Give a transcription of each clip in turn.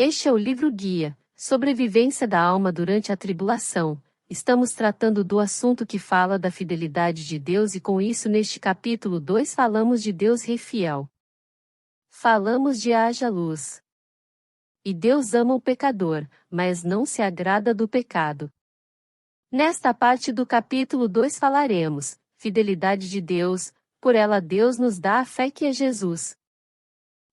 Este é o livro guia, Sobrevivência da Alma durante a Tribulação. Estamos tratando do assunto que fala da fidelidade de Deus e com isso neste capítulo 2 falamos de Deus Rei fiel. Falamos de haja luz. E Deus ama o pecador, mas não se agrada do pecado. Nesta parte do capítulo 2 falaremos, fidelidade de Deus, por ela Deus nos dá a fé que é Jesus.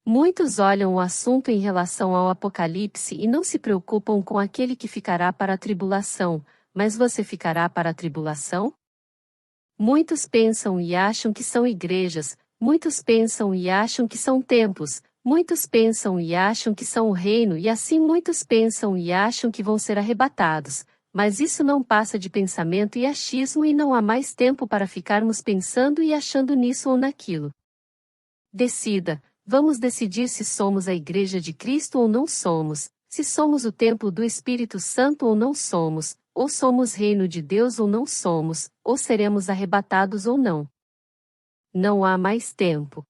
Muitos olham o assunto em relação ao Apocalipse e não se preocupam com aquele que ficará para a tribulação, mas você ficará para a tribulação? Muitos pensam e acham que são igrejas, muitos pensam e acham que são templos, muitos pensam e acham que são o reino e assim muitos pensam e acham que vão ser arrebatados, mas isso não passa de pensamento e achismo e não há mais tempo para ficarmos pensando e achando nisso ou naquilo. Decida. Vamos decidir se somos a Igreja de Cristo ou não somos, se somos o templo do Espírito Santo ou não somos, ou somos reino de Deus ou não somos, ou seremos arrebatados ou não. Não há mais tempo.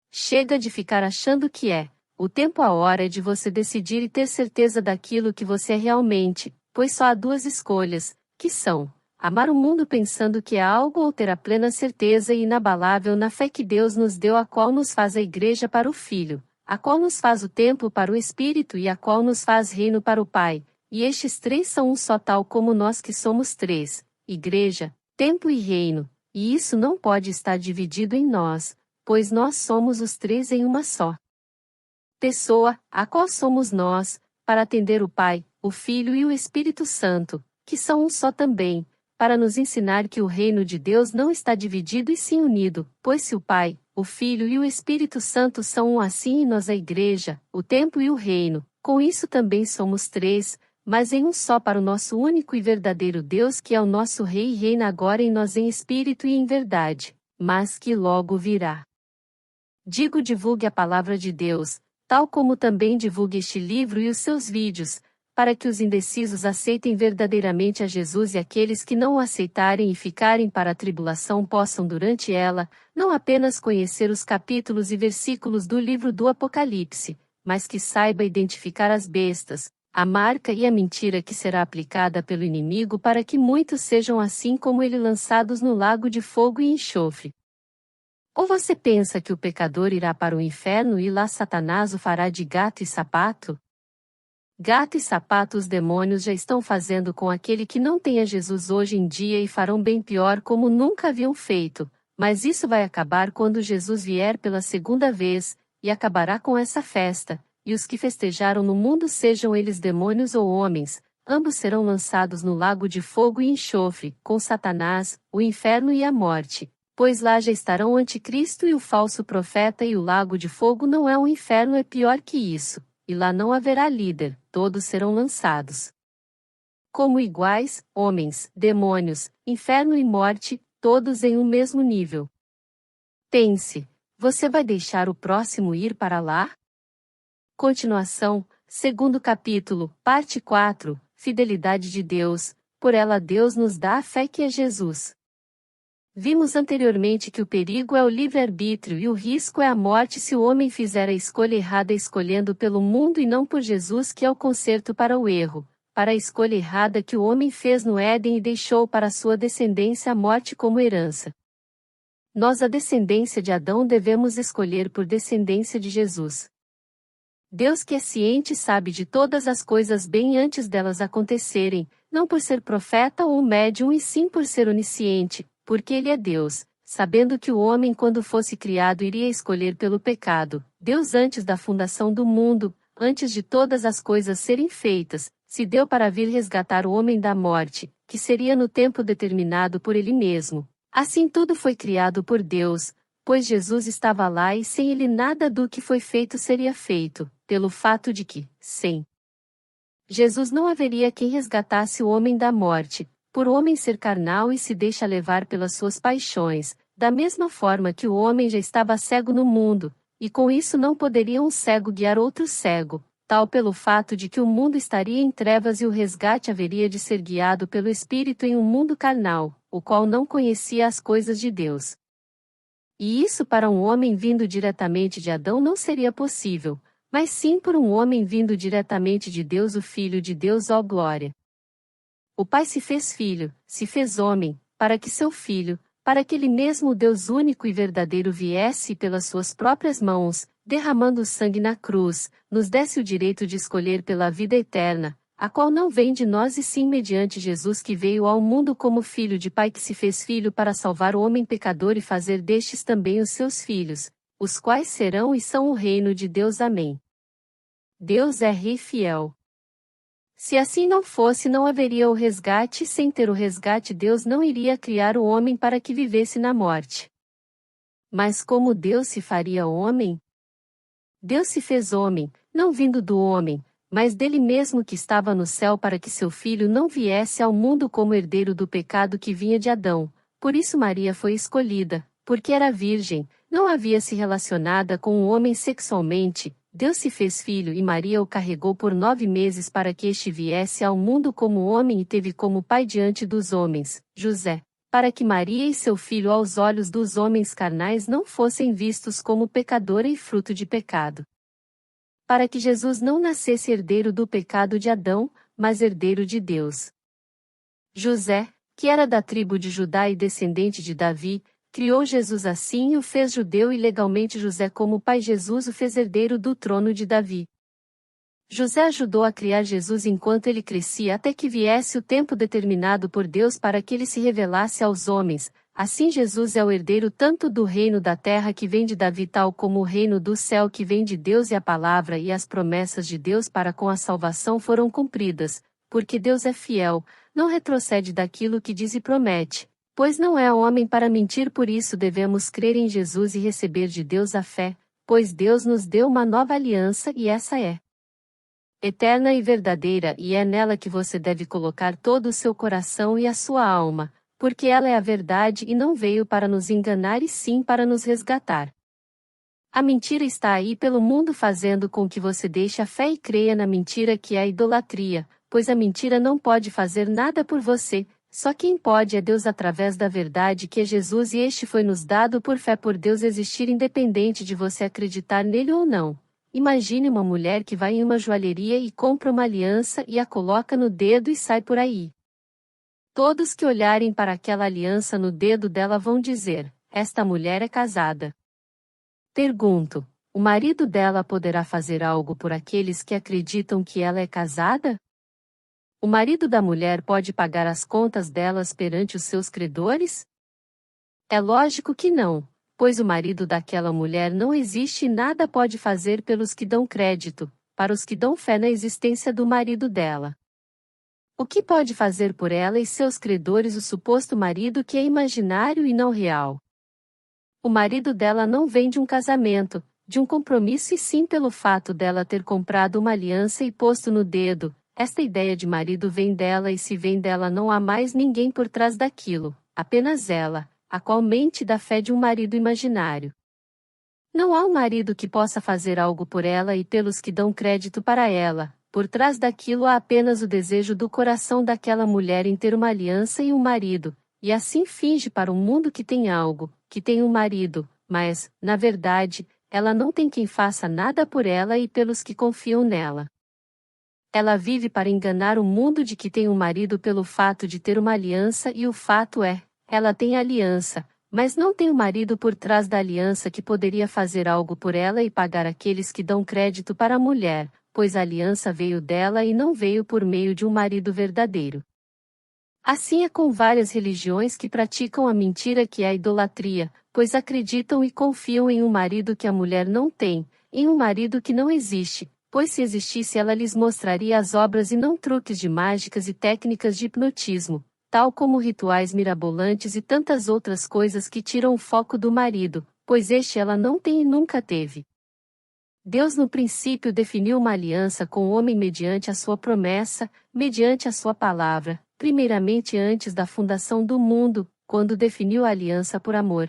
Chega de ficar achando que é. O tempo a hora é de você decidir e ter certeza daquilo que você é realmente, pois só há duas escolhas, que são: amar o mundo pensando que é algo ou ter a plena certeza e inabalável na fé que Deus nos deu, a qual nos faz a igreja para o Filho, a qual nos faz o templo para o Espírito e a qual nos faz reino para o Pai, e estes três são um só, tal como nós que somos três, igreja, templo e reino, e isso não pode estar dividido em nós, pois nós somos os três em uma só pessoa, a qual somos nós, para atender o Pai, o Filho e o Espírito Santo, que são um só também, para nos ensinar que o reino de Deus não está dividido e sim unido, pois se o Pai, o Filho e o Espírito Santo são um assim e nós a Igreja, o templo e o reino, com isso também somos três, mas em um só para o nosso único e verdadeiro Deus que é o nosso Rei e reina agora em nós em espírito e em verdade, mas que logo virá. Digo, divulgue a palavra de Deus, tal como também divulgue este livro e os seus vídeos, para que os indecisos aceitem verdadeiramente a Jesus e aqueles que não o aceitarem e ficarem para a tribulação possam durante ela, não apenas conhecer os capítulos e versículos do livro do Apocalipse, mas que saiba identificar as bestas, a marca e a mentira que será aplicada pelo inimigo para que muitos sejam assim como ele lançados no lago de fogo e enxofre. Ou você pensa que o pecador irá para o inferno e lá Satanás o fará de gato e sapato? Gato e sapato os demônios já estão fazendo com aquele que não tem a Jesus hoje em dia e farão bem pior como nunca haviam feito, mas isso vai acabar quando Jesus vier pela segunda vez, e acabará com essa festa, e os que festejaram no mundo, sejam eles demônios ou homens, ambos serão lançados no lago de fogo e enxofre, com Satanás, o inferno e a morte, pois lá já estarão o anticristo e o falso profeta e o lago de fogo não é um inferno, é pior que isso. E lá não haverá líder, todos serão lançados como iguais, homens, demônios, inferno e morte, todos em um mesmo nível. Pense, você vai deixar o próximo ir para lá? Continuação, segundo capítulo, parte 4, Fidelidade de Deus, por ela Deus nos dá a fé que é Jesus. Vimos anteriormente que o perigo é o livre-arbítrio e o risco é a morte se o homem fizer a escolha errada escolhendo pelo mundo e não por Jesus, que é o conserto para o erro, para a escolha errada que o homem fez no Éden e deixou para sua descendência a morte como herança. Nós, a descendência de Adão, devemos escolher por descendência de Jesus. Deus, que é ciente, sabe de todas as coisas bem antes delas acontecerem, não por ser profeta ou médium e sim por ser onisciente, porque Ele é Deus, sabendo que o homem quando fosse criado iria escolher pelo pecado, Deus antes da fundação do mundo, antes de todas as coisas serem feitas, se deu para vir resgatar o homem da morte, que seria no tempo determinado por Ele mesmo. Assim tudo foi criado por Deus, pois Jesus estava lá e sem Ele nada do que foi feito seria feito, pelo fato de que, sem Jesus não haveria quem resgatasse o homem da morte, por o homem ser carnal e se deixa levar pelas suas paixões, da mesma forma que o homem já estava cego no mundo, e com isso não poderia um cego guiar outro cego, tal pelo fato de que o mundo estaria em trevas e o resgate haveria de ser guiado pelo Espírito em um mundo carnal, o qual não conhecia as coisas de Deus. E isso para um homem vindo diretamente de Adão não seria possível, mas sim por um homem vindo diretamente de Deus, o Filho de Deus, ó glória. O Pai se fez filho, se fez homem, para que seu filho, para que ele mesmo, Deus único e verdadeiro, viesse pelas suas próprias mãos, derramando sangue na cruz, nos desse o direito de escolher pela vida eterna, a qual não vem de nós e sim mediante Jesus, que veio ao mundo como filho de Pai, que se fez filho para salvar o homem pecador e fazer destes também os seus filhos, os quais serão e são o reino de Deus. Amém. Deus é Rei fiel. Se assim não fosse, não haveria o resgate, e sem ter o resgate, Deus não iria criar o homem para que vivesse na morte. Mas como Deus se faria homem? Deus se fez homem, não vindo do homem, mas dele mesmo que estava no céu, para que seu filho não viesse ao mundo como herdeiro do pecado que vinha de Adão. Por isso Maria foi escolhida, porque era virgem, não havia se relacionada com o homem sexualmente. Deus se fez filho e Maria o carregou por 9 meses para que este viesse ao mundo como homem e teve como pai diante dos homens, José, para que Maria e seu filho aos olhos dos homens carnais não fossem vistos como pecadora e fruto de pecado. Para que Jesus não nascesse herdeiro do pecado de Adão, mas herdeiro de Deus. José, que era da tribo de Judá e descendente de Davi, criou Jesus assim e o fez judeu, e legalmente José como pai Jesus o fez herdeiro do trono de Davi. José ajudou a criar Jesus enquanto ele crescia até que viesse o tempo determinado por Deus para que ele se revelasse aos homens. Assim Jesus é o herdeiro tanto do reino da terra que vem de Davi, tal como o reino do céu que vem de Deus, e a palavra e as promessas de Deus para com a salvação foram cumpridas, porque Deus é fiel, não retrocede daquilo que diz e promete. Pois não é homem para mentir, por isso devemos crer em Jesus e receber de Deus a fé, pois Deus nos deu uma nova aliança e essa é eterna e verdadeira, e é nela que você deve colocar todo o seu coração e a sua alma, porque ela é a verdade e não veio para nos enganar e sim para nos resgatar. A mentira está aí pelo mundo, fazendo com que você deixe a fé e creia na mentira, que é a idolatria, pois a mentira não pode fazer nada por você. Só quem pode é Deus através da verdade, que é Jesus, e este foi nos dado por fé por Deus existir, independente de você acreditar nele ou não. Imagine uma mulher que vai em uma joalheria e compra uma aliança e a coloca no dedo e sai por aí. Todos que olharem para aquela aliança no dedo dela vão dizer: esta mulher é casada. Pergunto: o marido dela poderá fazer algo por aqueles que acreditam que ela é casada? O marido da mulher pode pagar as contas delas perante os seus credores? É lógico que não, pois o marido daquela mulher não existe e nada pode fazer pelos que dão crédito, para os que dão fé na existência do marido dela. O que pode fazer por ela e seus credores o suposto marido, que é imaginário e não real? O marido dela não vem de um casamento, de um compromisso, e sim pelo fato dela ter comprado uma aliança e posto no dedo. Esta ideia de marido vem dela, e se vem dela não há mais ninguém por trás daquilo, apenas ela, a qual mente da fé de um marido imaginário. Não há um marido que possa fazer algo por ela e pelos que dão crédito para ela. Por trás daquilo há apenas o desejo do coração daquela mulher em ter uma aliança e um marido, e assim finge para o mundo que tem algo, que tem um marido, mas, na verdade, ela não tem quem faça nada por ela e pelos que confiam nela. Ela vive para enganar o mundo de que tem um marido pelo fato de ter uma aliança, e o fato é, ela tem aliança, mas não tem um marido por trás da aliança que poderia fazer algo por ela e pagar aqueles que dão crédito para a mulher, pois a aliança veio dela e não veio por meio de um marido verdadeiro. Assim é com várias religiões que praticam a mentira, que é a idolatria, pois acreditam e confiam em um marido que a mulher não tem, em um marido que não existe. Pois se existisse ela lhes mostraria as obras e não truques de mágicas e técnicas de hipnotismo, tal como rituais mirabolantes e tantas outras coisas que tiram o foco do marido, pois este ela não tem e nunca teve. Deus no princípio definiu uma aliança com o homem mediante a sua promessa, mediante a sua palavra, primeiramente antes da fundação do mundo, quando definiu a aliança por amor.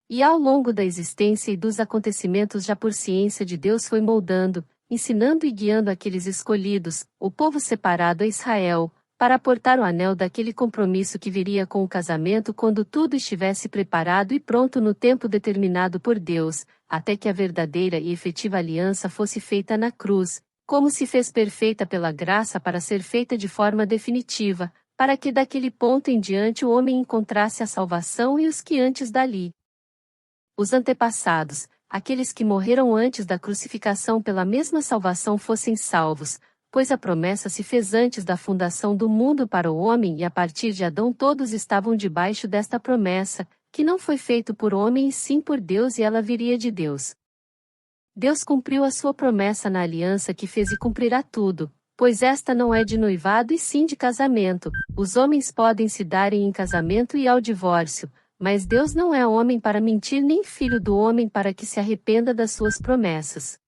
E ao longo da existência e dos acontecimentos, já por ciência de Deus, foi moldando, ensinando e guiando aqueles escolhidos, o povo separado a Israel, para aportar o anel daquele compromisso que viria com o casamento quando tudo estivesse preparado e pronto no tempo determinado por Deus. até que a verdadeira e efetiva aliança fosse feita na cruz, como se fez perfeita pela graça para ser feita de forma definitiva, para que daquele ponto em diante o homem encontrasse a salvação e os que antes dali. Os antepassados, aqueles que morreram antes da crucificação pela mesma salvação fossem salvos, pois a promessa se fez antes da fundação do mundo para o homem e a partir de Adão todos estavam debaixo desta promessa, que não foi feito por homem e sim por Deus e ela viria de Deus. Deus cumpriu a sua promessa na aliança que fez e cumprirá tudo, pois esta não é de noivado e sim de casamento. Os homens podem se darem em casamento e ao divórcio, mas Deus não é homem para mentir nem filho do homem para que se arrependa das suas promessas.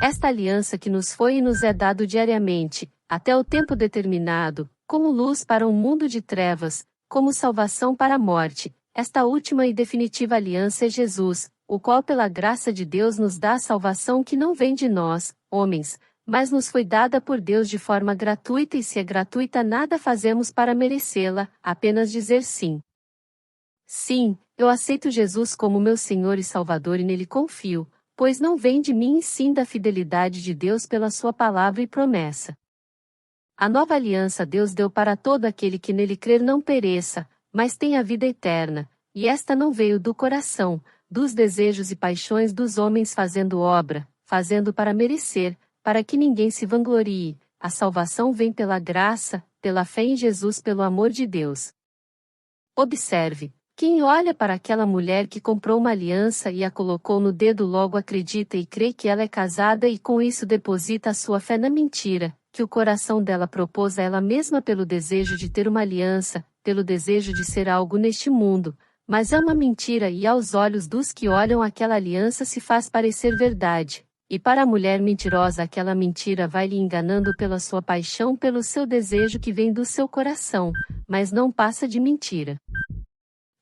Esta aliança que nos foi e nos é dado diariamente, até o tempo determinado, como luz para um mundo de trevas, como salvação para a morte, esta última e definitiva aliança é Jesus, o qual pela graça de Deus nos dá a salvação que não vem de nós, homens, mas nos foi dada por Deus de forma gratuita e se é gratuita nada fazemos para merecê-la, apenas dizer sim. Sim, eu aceito Jesus como meu Senhor e Salvador e nele confio, pois não vem de mim e sim da fidelidade de Deus pela sua palavra e promessa. A nova aliança Deus deu para todo aquele que nele crer não pereça, mas tenha vida eterna, e esta não veio do coração, dos desejos e paixões dos homens fazendo obra, fazendo para merecer, para que ninguém se vanglorie, a salvação vem pela graça, pela fé em Jesus pelo amor de Deus. Observe. Quem olha para aquela mulher que comprou uma aliança e a colocou no dedo logo acredita e crê que ela é casada e com isso deposita a sua fé na mentira, que o coração dela propôs a ela mesma pelo desejo de ter uma aliança, pelo desejo de ser algo neste mundo, mas é uma mentira e aos olhos dos que olham aquela aliança se faz parecer verdade, e para a mulher mentirosa aquela mentira vai lhe enganando pela sua paixão pelo seu desejo que vem do seu coração, mas não passa de mentira.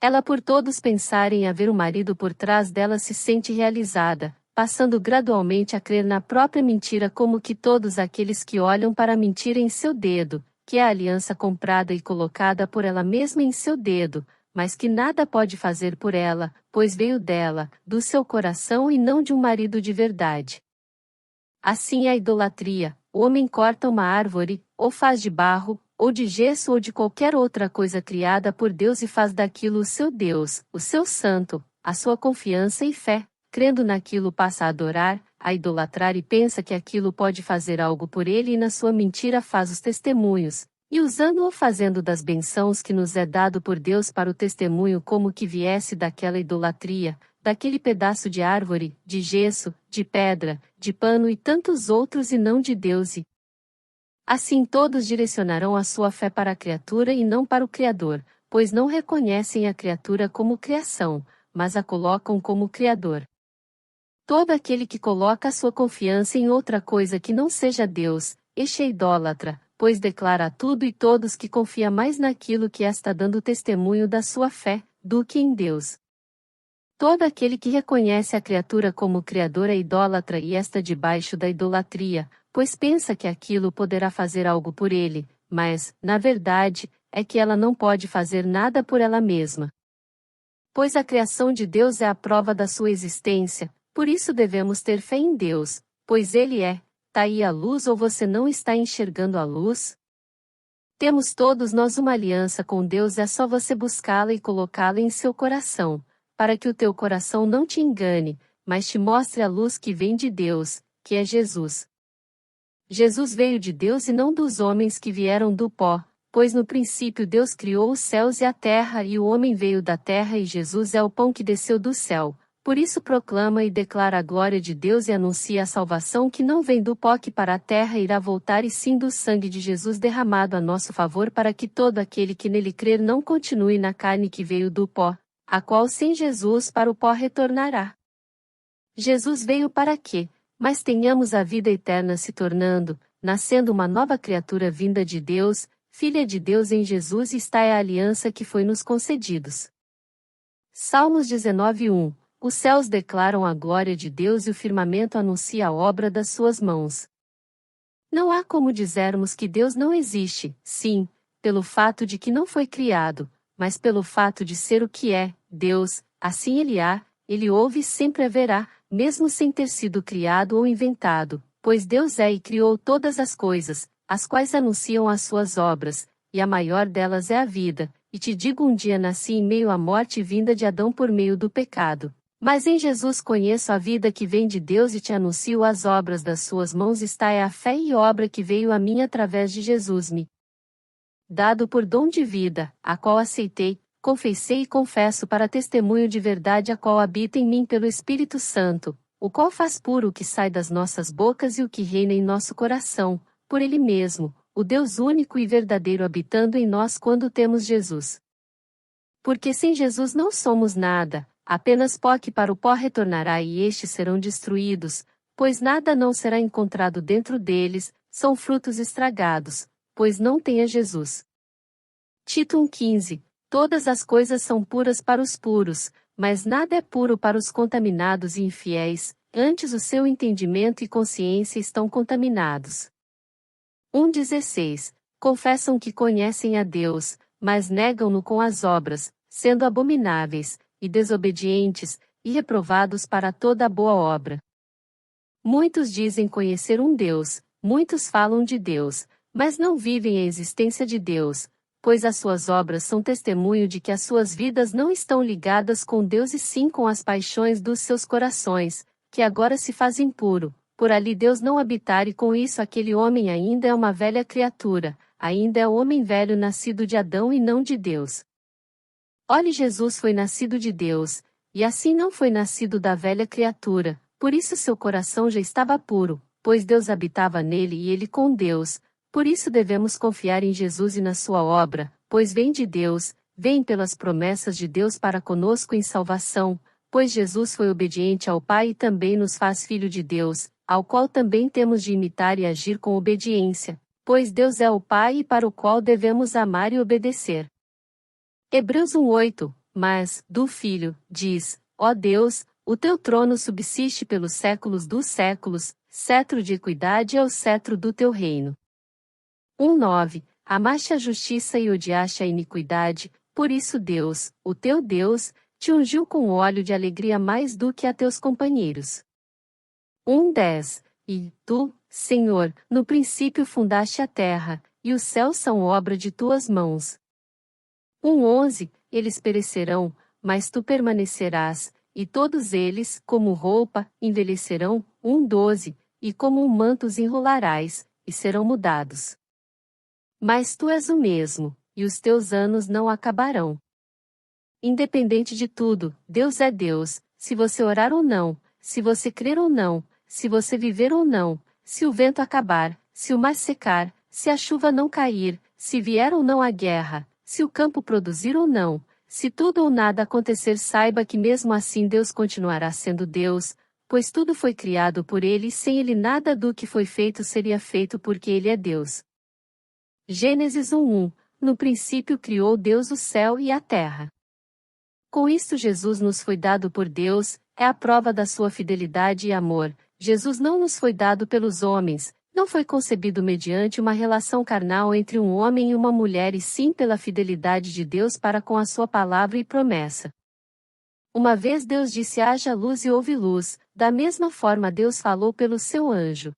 Ela por todos pensarem haver um marido por trás dela se sente realizada, passando gradualmente a crer na própria mentira como que todos aqueles que olham para a mentira em seu dedo, que é a aliança comprada e colocada por ela mesma em seu dedo, mas que nada pode fazer por ela, pois veio dela, do seu coração e não de um marido de verdade. Assim é a idolatria, o homem corta uma árvore, ou faz de barro, ou de gesso ou de qualquer outra coisa criada por Deus e faz daquilo o seu Deus, o seu santo, a sua confiança e fé, crendo naquilo passa a adorar, a idolatrar e pensa que aquilo pode fazer algo por ele e na sua mentira faz os testemunhos, e usando ou fazendo das bênçãos que nos é dado por Deus para o testemunho como que viesse daquela idolatria, daquele pedaço de árvore, de gesso, de pedra, de pano e tantos outros e não de Deus e assim todos direcionarão a sua fé para a criatura e não para o Criador, pois não reconhecem a criatura como criação, mas a colocam como Criador. Todo aquele que coloca a sua confiança em outra coisa que não seja Deus, este é idólatra, pois declara a tudo e todos que confia mais naquilo que está dando testemunho da sua fé, do que em Deus. Todo aquele que reconhece a criatura como Criador é idólatra e está debaixo da idolatria, pois pensa que aquilo poderá fazer algo por ele, mas, na verdade, é que ela não pode fazer nada por ela mesma. Pois a criação de Deus é a prova da sua existência, por isso devemos ter fé em Deus, pois Ele é. Tá aí a luz ou você não está enxergando a luz? Temos todos nós uma aliança com Deus, é só você buscá-la e colocá-la em seu coração, para que o teu coração não te engane, mas te mostre a luz que vem de Deus, que é Jesus. Jesus veio de Deus e não dos homens que vieram do pó, pois no princípio Deus criou os céus e a terra e o homem veio da terra e Jesus é o pão que desceu do céu. Por isso proclama e declara a glória de Deus e anuncia a salvação que não vem do pó que para a terra irá voltar e sim do sangue de Jesus derramado a nosso favor para que todo aquele que nele crer não continue na carne que veio do pó, a qual sem Jesus para o pó retornará. Jesus veio para quê? Mas tenhamos a vida eterna se tornando, nascendo uma nova criatura vinda de Deus, filha de Deus em Jesus e está é a aliança que foi nos concedidos. Salmos 19:1. Os céus declaram a glória de Deus e o firmamento anuncia a obra das suas mãos. Não há como dizermos que Deus não existe, sim, pelo fato de que não foi criado, mas pelo fato de ser o que é, Deus, assim ele há, ele houve e sempre haverá, mesmo sem ter sido criado ou inventado, pois Deus é e criou todas as coisas, as quais anunciam as suas obras, e a maior delas é a vida, e te digo um dia nasci em meio à morte vinda de Adão por meio do pecado. Mas em Jesus conheço a vida que vem de Deus e te anuncio as obras das suas mãos está é a fé e obra que veio a mim através de Jesus me dado por dom de vida, a qual aceitei, confessei e confesso para testemunho de verdade a qual habita em mim pelo Espírito Santo, o qual faz puro o que sai das nossas bocas e o que reina em nosso coração, por Ele mesmo, o Deus único e verdadeiro habitando em nós quando temos Jesus. Porque sem Jesus não somos nada, apenas pó que para o pó retornará e estes serão destruídos, pois nada não será encontrado dentro deles, são frutos estragados, pois não tem a Jesus. Tito 1,15 Todas as coisas são puras para os puros, mas nada é puro para os contaminados e infiéis, antes o seu entendimento e consciência estão contaminados. 1,16 Confessam que conhecem a Deus, mas negam-no com as obras, sendo abomináveis, e desobedientes, e reprovados para toda a boa obra. Muitos dizem conhecer um Deus, muitos falam de Deus, mas não vivem a existência de Deus, pois as suas obras são testemunho de que as suas vidas não estão ligadas com Deus e sim com as paixões dos seus corações, que agora se fazem puro, por ali Deus não habitar e com isso aquele homem ainda é uma velha criatura, ainda é o homem velho nascido de Adão e não de Deus. Olhe, Jesus foi nascido de Deus, e assim não foi nascido da velha criatura, por isso seu coração já estava puro, pois Deus habitava nele e ele com Deus. Por isso devemos confiar em Jesus e na sua obra, pois vem de Deus, vem pelas promessas de Deus para conosco em salvação, pois Jesus foi obediente ao Pai e também nos faz filho de Deus, ao qual também temos de imitar e agir com obediência, pois Deus é o Pai e para o qual devemos amar e obedecer. Hebreus 1,8 Mas, do Filho, diz, ó Deus, o teu trono subsiste pelos séculos dos séculos, cetro de equidade é o cetro do teu reino. 1,9 Amaste a justiça e odiaste a iniquidade, por isso Deus, o teu Deus, te ungiu com óleo de alegria mais do que a teus companheiros. 1,10 E tu, Senhor, no princípio fundaste a terra, e os céus são obra de tuas mãos. 1,11 Eles perecerão, mas tu permanecerás, e todos eles, como roupa, envelhecerão. 1,12 E como um manto os enrolarás, e serão mudados. Mas tu és o mesmo, e os teus anos não acabarão. Independente de tudo, Deus é Deus, se você orar ou não, se você crer ou não, se você viver ou não, se o vento acabar, se o mar secar, se a chuva não cair, se vier ou não a guerra, se o campo produzir ou não, se tudo ou nada acontecer, saiba que mesmo assim Deus continuará sendo Deus, pois tudo foi criado por Ele e sem Ele nada do que foi feito seria feito porque Ele é Deus. Gênesis 1:1 No princípio criou Deus o céu e a terra. Com isto Jesus nos foi dado por Deus, é a prova da sua fidelidade e amor. Jesus não nos foi dado pelos homens, não foi concebido mediante uma relação carnal entre um homem e uma mulher e sim pela fidelidade de Deus para com a sua palavra e promessa. Uma vez Deus disse haja luz e houve luz, da mesma forma Deus falou pelo seu anjo.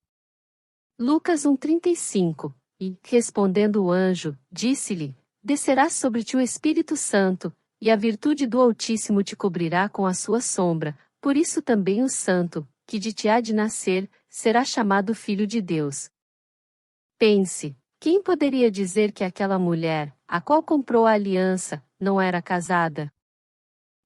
Lucas 1:35 E, respondendo o anjo, disse-lhe, descerá sobre ti o Espírito Santo, e a virtude do Altíssimo te cobrirá com a sua sombra, por isso também o Santo, que de ti há de nascer, será chamado Filho de Deus. Pense, quem poderia dizer que aquela mulher, a qual comprou a aliança, não era casada?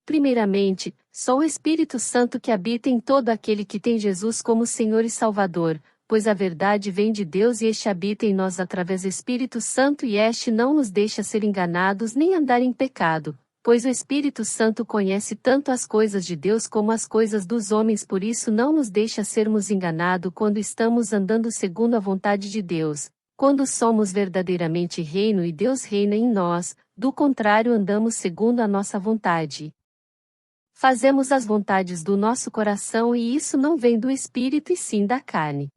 Primeiramente, só o Espírito Santo que habita em todo aquele que tem Jesus como Senhor e Salvador, pois a verdade vem de Deus e este habita em nós através do Espírito Santo e este não nos deixa ser enganados nem andar em pecado, pois o Espírito Santo conhece tanto as coisas de Deus como as coisas dos homens, por isso não nos deixa sermos enganados quando estamos andando segundo a vontade de Deus, quando somos verdadeiramente reino e Deus reina em nós, do contrário andamos segundo a nossa vontade. Fazemos as vontades do nosso coração e isso não vem do Espírito e sim da carne.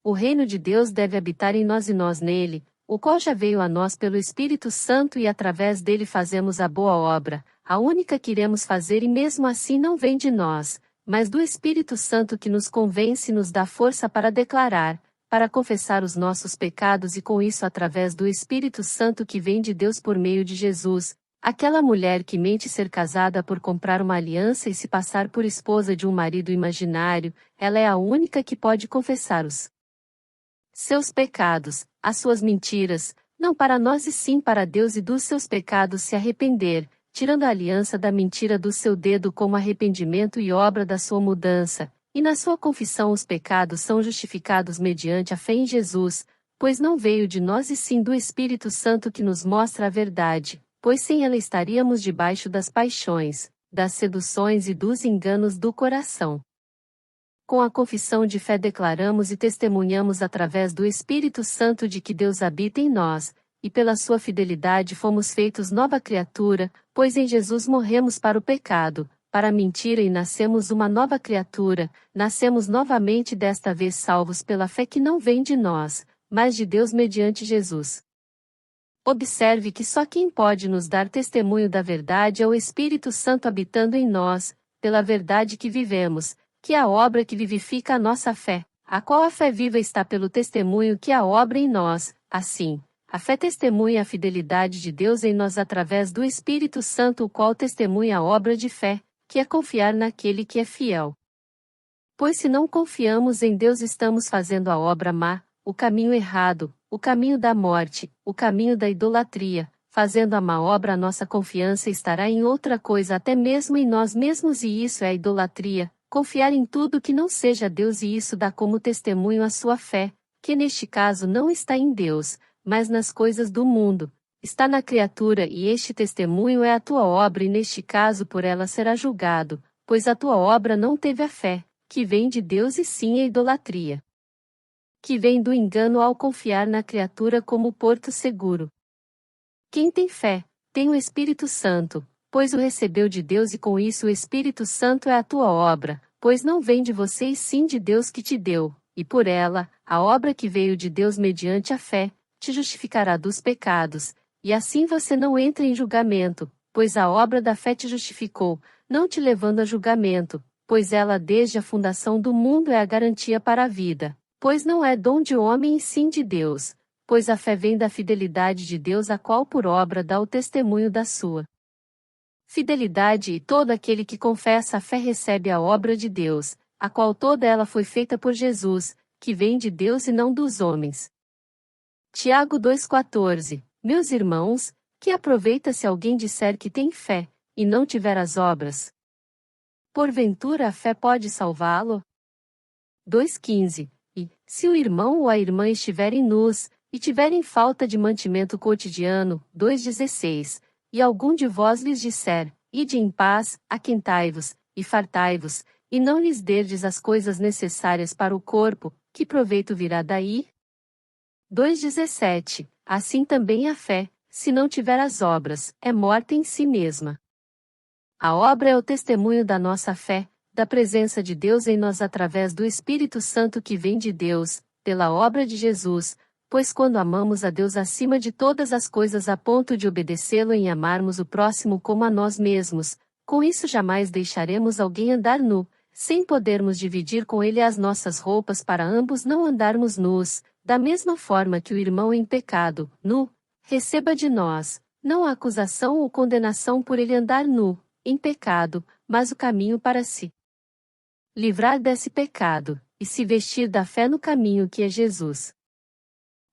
O reino de Deus deve habitar em nós e nós nele, o qual já veio a nós pelo Espírito Santo e através dele fazemos a boa obra, a única que iremos fazer e mesmo assim não vem de nós, mas do Espírito Santo que nos convence e nos dá força para declarar, para confessar os nossos pecados e com isso através do Espírito Santo que vem de Deus por meio de Jesus. Aquela mulher que mente ser casada por comprar uma aliança e se passar por esposa de um marido imaginário, ela é a única que pode confessar os seus pecados, as suas mentiras, não para nós e sim para Deus e dos seus pecados se arrepender, tirando a aliança da mentira do seu dedo como arrependimento e obra da sua mudança, e na sua confissão os pecados são justificados mediante a fé em Jesus, pois não veio de nós e sim do Espírito Santo que nos mostra a verdade. Pois sem ela estaríamos debaixo das paixões, das seduções e dos enganos do coração. Com a confissão de fé declaramos e testemunhamos através do Espírito Santo de que Deus habita em nós, e pela sua fidelidade fomos feitos nova criatura, pois em Jesus morremos para o pecado, para a mentira e nascemos uma nova criatura, nascemos novamente desta vez salvos pela fé que não vem de nós, mas de Deus mediante Jesus. Observe que só quem pode nos dar testemunho da verdade é o Espírito Santo habitando em nós, pela verdade que vivemos, que é a obra que vivifica a nossa fé, a qual a fé viva está pelo testemunho que a obra em nós. Assim, a fé testemunha a fidelidade de Deus em nós através do Espírito Santo, o qual testemunha a obra de fé, que é confiar naquele que é fiel. Pois se não confiamos em Deus estamos fazendo a obra má, o caminho errado, o caminho da morte, o caminho da idolatria, fazendo a má obra a nossa confiança estará em outra coisa até mesmo em nós mesmos e isso é a idolatria, confiar em tudo que não seja Deus e isso dá como testemunho a sua fé, que neste caso não está em Deus, mas nas coisas do mundo, está na criatura e este testemunho é a tua obra e neste caso por ela será julgado, pois a tua obra não teve a fé, que vem de Deus e sim a idolatria, que vem do engano ao confiar na criatura como porto seguro. Quem tem fé, tem o Espírito Santo, pois o recebeu de Deus e com isso o Espírito Santo é a tua obra, pois não vem de você e sim de Deus que te deu, e por ela, a obra que veio de Deus mediante a fé, te justificará dos pecados, e assim você não entra em julgamento, pois a obra da fé te justificou, não te levando a julgamento, pois ela desde a fundação do mundo é a garantia para a vida. Pois não é dom de homem e sim de Deus, pois a fé vem da fidelidade de Deus a qual por obra dá o testemunho da sua fidelidade e todo aquele que confessa a fé recebe a obra de Deus, a qual toda ela foi feita por Jesus, que vem de Deus e não dos homens. Tiago 2,14 Meus irmãos, que aproveita se alguém disser que tem fé, e não tiver as obras? Porventura a fé pode salvá-lo? 2,15 E, se o irmão ou a irmã estiverem nus, e tiverem falta de mantimento cotidiano, 2,16, e algum de vós lhes disser, ide em paz, aquentai-vos, e fartai-vos, e não lhes derdes as coisas necessárias para o corpo, que proveito virá daí? 2,17 Assim também a fé, se não tiver as obras, é morta em si mesma. A obra é o testemunho da nossa fé, da presença de Deus em nós através do Espírito Santo que vem de Deus, pela obra de Jesus, pois quando amamos a Deus acima de todas as coisas a ponto de obedecê-lo em amarmos o próximo como a nós mesmos, com isso jamais deixaremos alguém andar nu, sem podermos dividir com ele as nossas roupas para ambos não andarmos nus, da mesma forma que o irmão em pecado, nu, receba de nós, não a acusação ou condenação por ele andar nu, em pecado, mas o caminho para si livrar desse pecado, e se vestir da fé no caminho que é Jesus.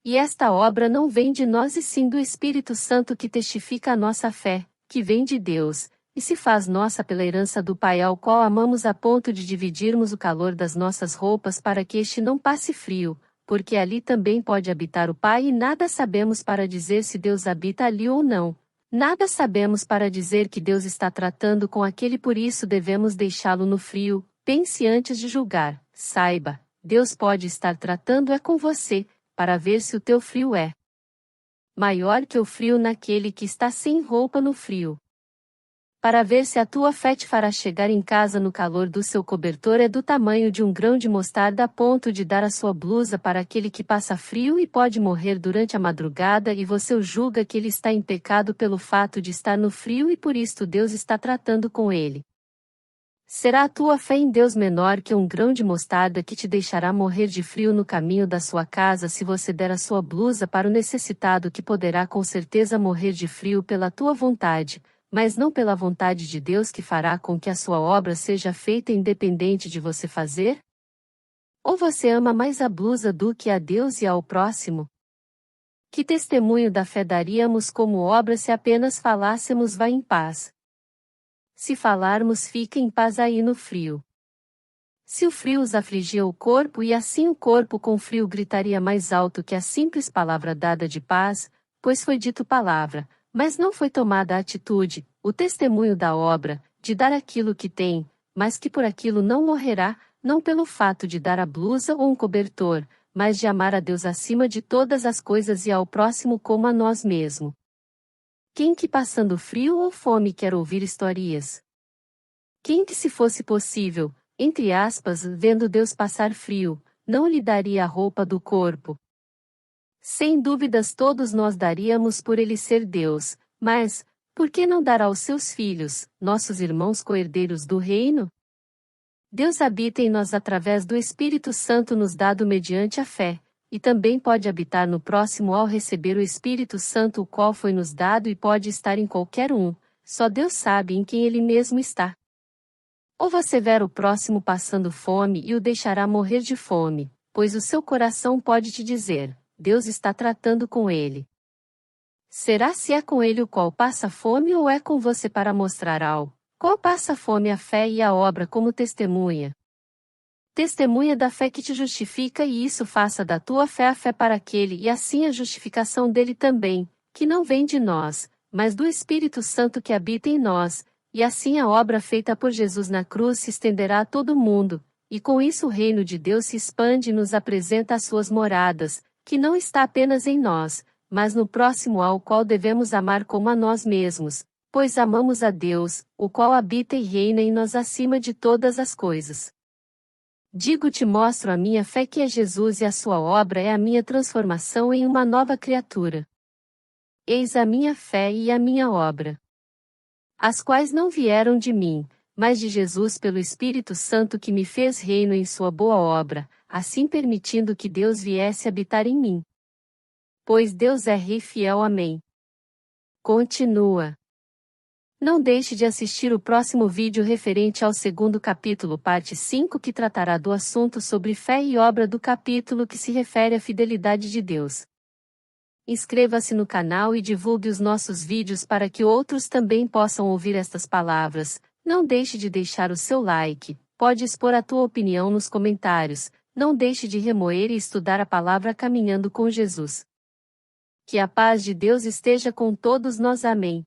E esta obra não vem de nós e sim do Espírito Santo que testifica a nossa fé, que vem de Deus, e se faz nossa pela herança do Pai ao qual amamos a ponto de dividirmos o calor das nossas roupas para que este não passe frio, porque ali também pode habitar o Pai e nada sabemos para dizer se Deus habita ali ou não. Nada sabemos para dizer que Deus está tratando com aquele por isso devemos deixá-lo no frio. Pense antes de julgar, saiba, Deus pode estar tratando com você, para ver se o teu frio é maior que o frio naquele que está sem roupa no frio. para ver se a tua fé te fará chegar em casa no calor do seu cobertor é do tamanho de um grão de mostarda a ponto de dar a sua blusa para aquele que passa frio e pode morrer durante a madrugada e você o julga que ele está em pecado pelo fato de estar no frio e por isto Deus está tratando com ele. Será a tua fé em Deus menor que um grão de mostarda que te deixará morrer de frio no caminho da sua casa se você der a sua blusa para o necessitado que poderá com certeza morrer de frio pela tua vontade, mas não pela vontade de Deus que fará com que a sua obra seja feita independente de você fazer? Ou você ama mais a blusa do que a Deus e ao próximo? Que testemunho da fé daríamos como obra se apenas falássemos vá em paz? Se falarmos fica em paz aí no frio. Se o frio os afligia o corpo e assim o corpo com frio gritaria mais alto que a simples palavra dada de paz, pois foi dito palavra, mas não foi tomada a atitude, o testemunho da obra, de dar aquilo que tem, mas que por aquilo não morrerá, não pelo fato de dar a blusa ou um cobertor, mas de amar a Deus acima de todas as coisas e ao próximo como a nós mesmos. Quem que passando frio ou fome quer ouvir historias? Quem que se fosse possível, entre aspas, vendo Deus passar frio, não lhe daria a roupa do corpo? Sem dúvidas todos nós daríamos por ele ser Deus, mas, por que não dar aos seus filhos, nossos irmãos co-herdeiros do reino? Deus habita em nós através do Espírito Santo nos dado mediante a fé, e também pode habitar no próximo ao receber o Espírito Santo o qual foi nos dado e pode estar em qualquer um, só Deus sabe em quem ele mesmo está. Ou você ver o próximo passando fome e o deixará morrer de fome, pois o seu coração pode te dizer, Deus está tratando com ele. Será se é com ele o qual passa fome ou é com você para mostrar ao qual passa fome a fé e a obra como testemunha? Testemunha da fé que te justifica e isso faça da tua fé a fé para aquele e assim a justificação dele também, que não vem de nós, mas do Espírito Santo que habita em nós, e assim a obra feita por Jesus na cruz se estenderá a todo mundo, e com isso o reino de Deus se expande e nos apresenta as suas moradas, que não está apenas em nós, mas no próximo ao qual devemos amar como a nós mesmos, pois amamos a Deus, o qual habita e reina em nós acima de todas as coisas. Digo-te mostro a minha fé que é Jesus e a sua obra é a minha transformação em uma nova criatura. Eis a minha fé e a minha obra. As quais não vieram de mim, mas de Jesus pelo Espírito Santo que me fez reino em sua boa obra, assim permitindo que Deus viesse habitar em mim. Pois Deus é Rei fiel. Amém. Continua. Não deixe de assistir o próximo vídeo referente ao segundo capítulo, parte 5, que tratará do assunto sobre fé e obra do capítulo que se refere à fidelidade de Deus. Inscreva-se no canal e divulgue os nossos vídeos para que outros também possam ouvir estas palavras. Não deixe de deixar o seu like, pode expor a tua opinião nos comentários, não deixe de remoer e estudar a palavra caminhando com Jesus. Que a paz de Deus esteja com todos nós. Amém.